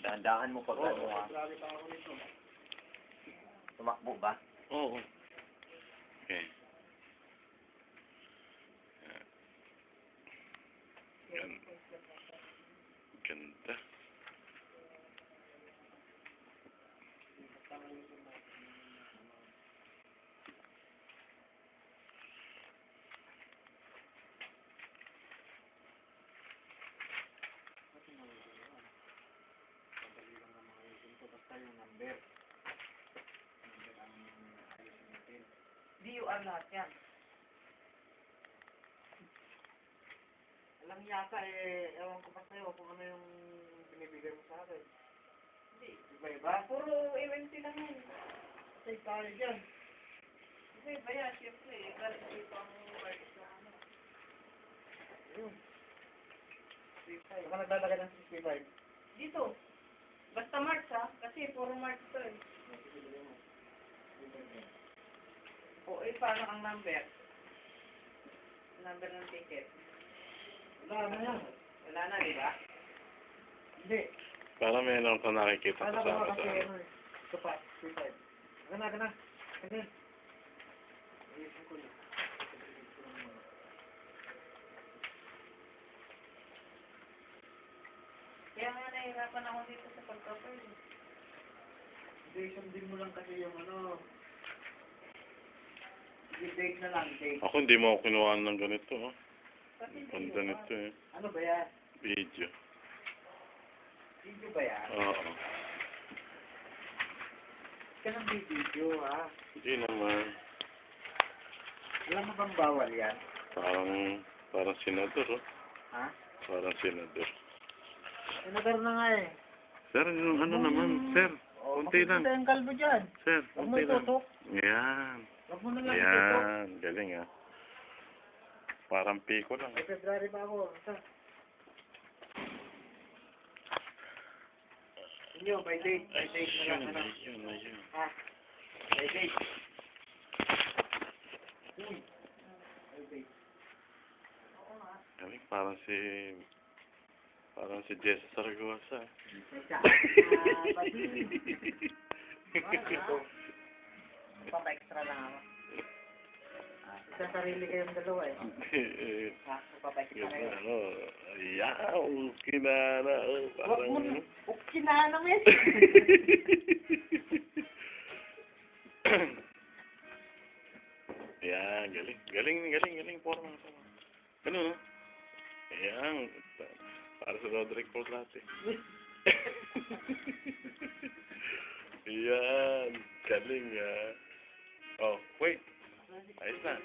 Dahan-dahan mo pag ano ha. Tumakbo ba? Oo. Okay. Ganda. DUR lahat yan. Alam yata ewan ko pa sa'yo kung ano yung binibigay mo sa akin. Hindi. Iba-iba? Puro MMT lang yun. Say tayo dyan. Iba-iba yan, siyempre. Galing dito ang market na ano. Ayun. 65. Baka naglalagay ng 65? Dito. Basta March ha, kasi puro March to eh. O, paano ang number? Number ng ticket. Wala na yan. Wala na, di ba? Hindi. Para meron ka nakikita Paano kasama ba kasi sa ano eh? Ito pa, 35. Gana. Gana. Ayusin ko lang. Kaya nga nahihirapan ako dito sa pagkapal. Hindi, sundin mo lang kasi yung ano. Date na lang, date. Ako hindi mo ako kinuhaan ng ganito, ha? Kasi Ang video ganito, ba? eh. Ano ba yan? Video. Video ba yan? Oo. Ka ng video ha? Hindi naman. Wala mo bang bawal yan? Parang senador, oh. Ha? Parang senador. Senador na nga eh. Sir, yung ano naman, sir. Kunti lang. Makikita yung kalbo dyan. Sir, Huwag mo kunti lang. itutok. Yan. Huwag mo na lang itutok. Yan. Galing, ha? Parang piko lang. May February pa ako. Sa? Inyo, by date. By date na lang. Ano? Ayun. Ha? By date. Uy. By date. Oo nga. Galing, parang si Jessa Saragosa. Teka. Pati. Papa-extra lang ako. Sa sarili kayong dalawa eh. Ha? Papa-extra kayo. Ano, ayaw, kinana. Huwag mo na. Kinanang eh. Ayan, galing. Porma. Ano, no? Ayan. Para sa Roderick Portlate. Ayan. Galing, ah. Oh, wait. Ayos na.